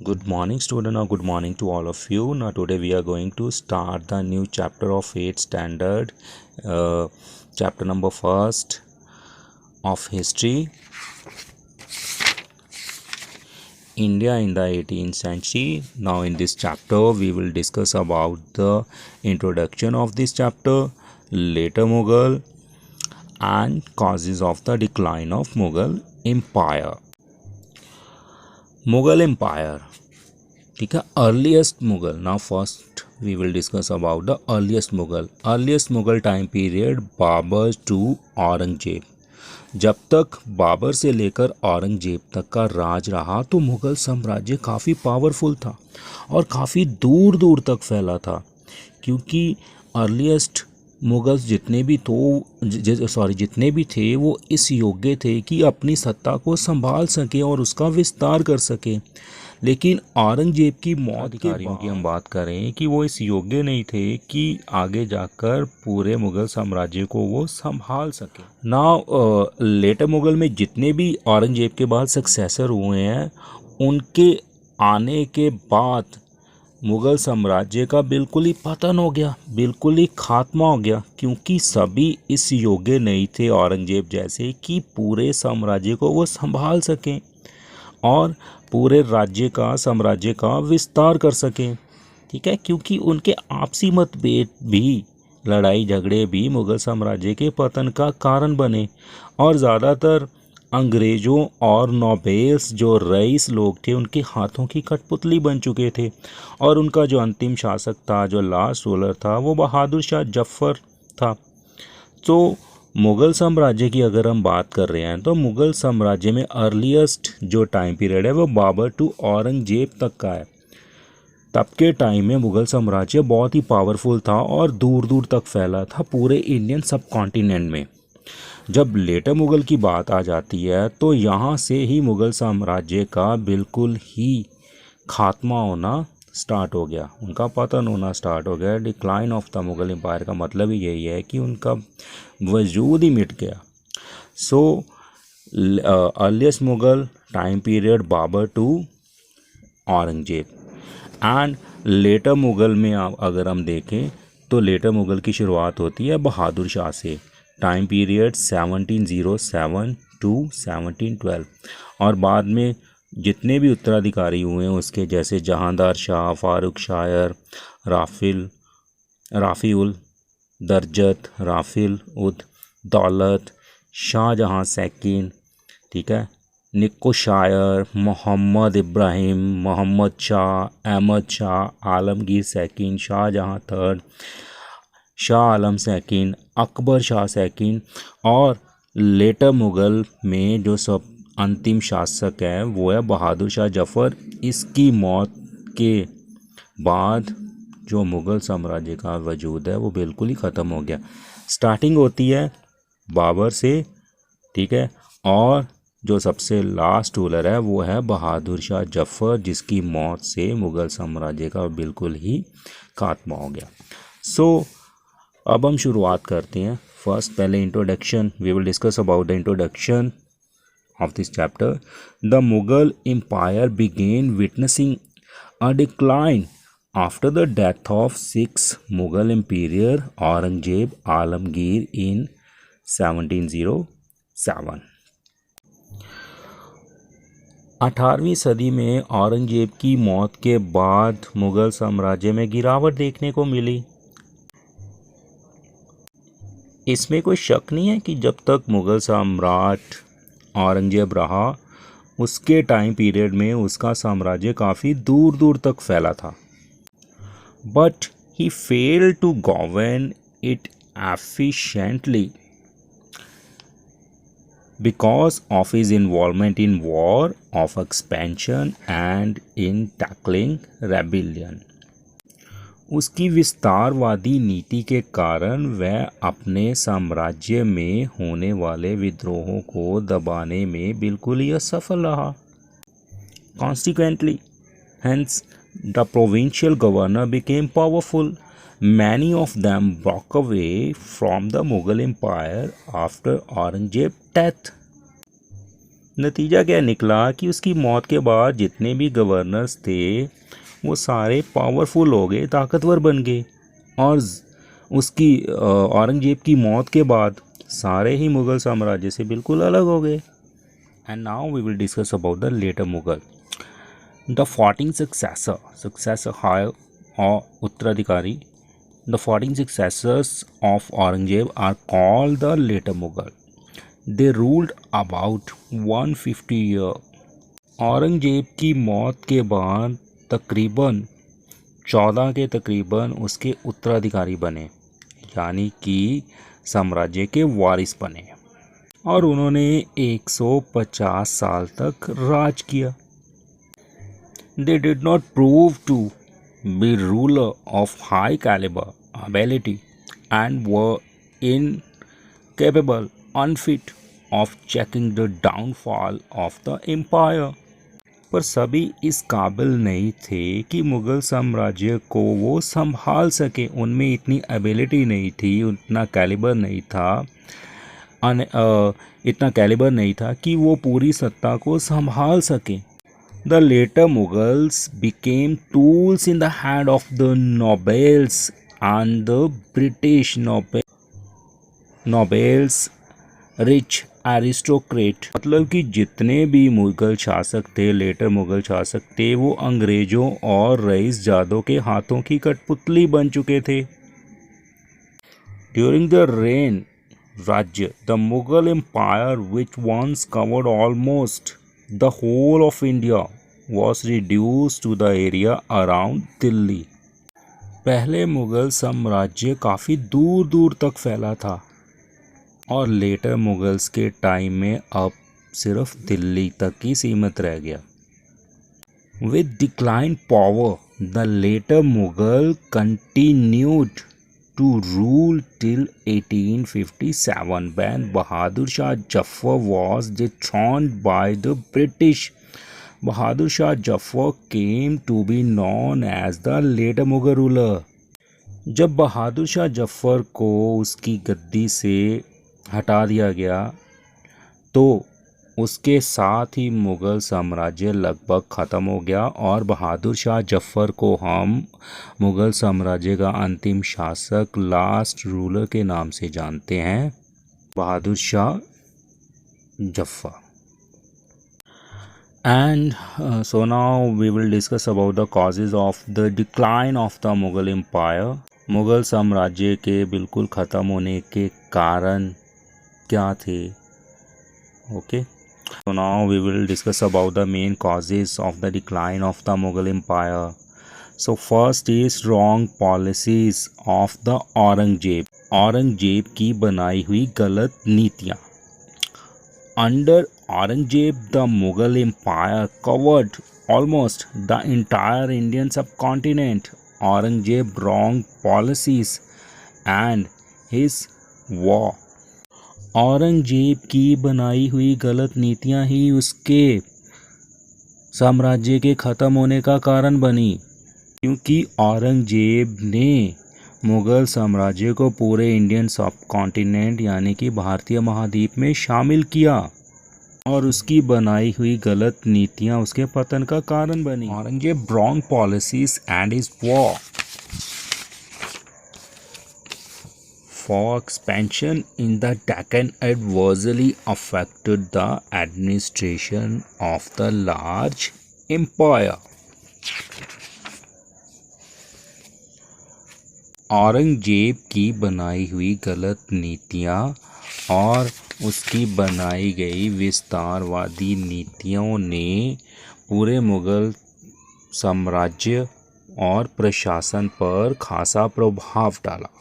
Good morning, student, or good morning to all of you. Now, today we are going to start the new chapter of 8th standard, chapter number first of history, India in the 18th century. Now, in this chapter, we will discuss about the introduction of this chapter, later Mughal, and causes of the decline of Mughal Empire. Mughal Empire. ठीक है, earliest Mughal. Now first we will discuss about the earliest Mughal time period Babur to Aurangzeb. जब तक बाबर से लेकर औरंगजेब तक का राज रहा तो मुगल साम्राज्य काफ़ी पावरफुल था और काफ़ी दूर दूर तक फैला था, क्योंकि अर्लीस्ट मुगल्स जितने भी थे वो इस योग्य थे कि अपनी सत्ता को संभाल सकें और उसका विस्तार कर सकें. लेकिन औरंगजेब की मौत के बाद की हम बात करें कि वो इस योग्य नहीं थे कि आगे जाकर पूरे मुग़ल साम्राज्य को वो संभाल सके. नाउ लेटर मुग़ल में जितने भी औरंगजेब के बाद सक्सेसर हुए हैं, उनके आने के बाद मुग़ल साम्राज्य का बिल्कुल ही पतन हो गया, बिल्कुल ही खात्मा हो गया, क्योंकि सभी इस योग्य नहीं थे औरंगजेब जैसे कि पूरे साम्राज्य को वो संभाल सकें और पूरे साम्राज्य का विस्तार कर सकें. ठीक है, क्योंकि उनके आपसी मतभेद भी, लड़ाई झगड़े भी मुग़ल साम्राज्य के पतन का कारण बने और ज़्यादातर अंग्रेज़ों और नोबेल्स जो रईस लोग थे उनके हाथों की कठपुतली बन चुके थे और उनका जो अंतिम शासक था, जो लास्ट रूलर था, वो बहादुर शाह जफ़र था. तो मुग़ल साम्राज्य की अगर हम बात कर रहे हैं तो मुग़ल साम्राज्य में अर्लीस्ट जो टाइम पीरियड है वो बाबर टू औरंगजेब तक का है. तब के टाइम में मुग़ल साम्राज्य बहुत ही पावरफुल था और दूर दूर तक फैला था पूरे इंडियन सब कॉन्टिनेंट में. जब लेटर मुग़ल की बात आ जाती है तो यहाँ से ही मुग़ल साम्राज्य का बिल्कुल ही खात्मा होना स्टार्ट हो गया, उनका पतन होना स्टार्ट हो गया. Decline of the Mughal empire का मतलब ही यही है कि उनका वजूद ही मिट गया. So earliest Mughal time period Babur to Aurangzeb. And later Mughal में अगर हम देखें तो लेटर मुग़ल की शुरुआत होती है बहादुर शाह से. टाइम पीरियड 1707 टू 1712 और बाद में जितने भी उत्तराधिकारी हुए हैं उसके, जैसे जहांदार शाह, फारूक शायर, राफ़ी-उल दरजत, राफ़िल उद दौलत, शाहजहां सेकंड, ठीक है, निक्को शायर, Mohammad Ibrahim, Mohammad Shah, Ahmad Shah, Alamgir second, Shahjahan third, Shah Alam second, Akbar Shah second और लेटर मुग़ल में जो सब अंतिम शासक है वो है बहादुर शाह जफ़र. इसकी मौत के बाद जो मुग़ल साम्राज्य का वजूद है वो बिल्कुल ही ख़त्म हो गया. स्टार्टिंग होती है बाबर से, ठीक है, और जो सबसे लास्ट रूलर है वो है बहादुर शाह जफ़र, जिसकी मौत से मुग़ल साम्राज्य का बिल्कुल ही खात्मा हो गया. सो अब हम शुरुआत करते हैं. फर्स्ट पहले introduction, we will discuss about the introduction of this chapter. The Mughal Empire began witnessing a decline after the death of 6th Mughal Emperor Aurangzeb Alamgir in 1707. 18वीं सदी में औरंगजेब की मौत के बाद मुग़ल साम्राज्य में गिरावट देखने को मिली. इसमें कोई शक नहीं है कि जब तक मुग़ल सम्राट औरंगजेब रहा उसके टाइम पीरियड में उसका साम्राज्य काफ़ी दूर दूर तक फैला था. But he failed to govern it efficiently because of his involvement in war of expansion and in tackling rebellion. उसकी विस्तारवादी नीति के कारण वह अपने साम्राज्य में होने वाले विद्रोहों को दबाने में बिल्कुल ही असफल रहा. Consequently, hence the provincial governor became powerful. Many of them broke away from the Mughal Empire after Aurangzeb's death. नतीजा क्या निकला कि उसकी मौत के बाद जितने भी गवर्नर्स थे वो सारे पावरफुल हो गए, ताकतवर बन गए। और उसकी औरंगजेब की मौत के बाद सारे ही मुग़ल साम्राज्य से बिल्कुल अलग हो गए। And now we will discuss about the later Mughal. The 14 successor है और उत्तराधिकारी। The 14 successors of Aurangzeb are called the later Mughal. They ruled about 150 years. Aurangzeb की मौत के बाद तकरीबन 14 के तकरीबन उसके उत्तराधिकारी बने, यानी कि साम्राज्य के वारिस बने, और उन्होंने 150 साल तक राज किया। They did not prove to be ruler of high caliber ability and were incapable, unfit of checking the downfall of the empire. पर सभी इस काबिल नहीं थे कि मुग़ल साम्राज्य को वो संभाल सके। उनमें इतनी एबिलिटी नहीं थी, इतना कैलिबर नहीं था कि वो पूरी सत्ता को संभाल सके। The later Mughals became tools in the hand of the nobles and the British nobles, rich aristocrat। मतलब कि जितने भी मुग़ल शासक थे, लेटर मुग़ल शासक थे, वो अंग्रेज़ों और रईस जादों के हाथों की कठपुतली बन चुके थे। During the reign राज्य, the Mughal Empire, which once covered almost the whole of India, was reduced to the area around Delhi. पहले मुग़ल साम्राज्य काफ़ी दूर दूर तक फैला था और लेटर मुग़ल्स के टाइम में अब सिर्फ दिल्ली तक ही सीमित रह गया। With declined power, the later Mughal continued to rule till 1857 when Bahadur Shah Jafar was dethroned by the British. Bahadur Shah Jafar came to be known as the later Mughal ruler. जब बहादुर शाह जफ़र को उसकी गद्दी से हटा दिया गया तो उसके साथ ही मुग़ल साम्राज्य लगभग ख़त्म हो गया और बहादुर शाह जफ़र को हम मुग़ल साम्राज्य का अंतिम शासक, लास्ट रूलर के नाम से जानते हैं, Bahadur Shah Zafar. And so now we will discuss about the causes of the decline of the Mughal Empire. Mughal साम्राज्य के बिल्कुल ख़त्म होने के कारण क्या थे? Okay. So now we will discuss about the main causes of the decline of the Mughal Empire. So first is wrong policies of the Aurangzeb. Aurangzeb की बनाई हुई गलत नीतियाँ। Under Aurangzeb, the Mughal Empire covered almost the entire Indian subcontinent. Aurangzeb's wrong policies and his war. Aurangzeb की बनाई हुई गलत नीतियां ही उसके साम्राज्य के ख़त्म होने का कारण बनी, क्योंकि औरंगजेब ने मुग़ल साम्राज्य को पूरे इंडियन सबकॉन्टिनेंट यानी कि भारतीय महाद्वीप में शामिल किया और उसकी बनाई हुई गलत नीतियां उसके पतन का कारण बनी। Aurangzeb wrong policies and his war for expansion in the Deccan adversely affected the administration of the large empire. Aurangzeb की बनाई हुई गलत नीतियाँ और उसकी बनाई गई विस्तारवादी नीतियों ने पूरे मुग़ल साम्राज्य और प्रशासन पर खासा प्रभाव डाला।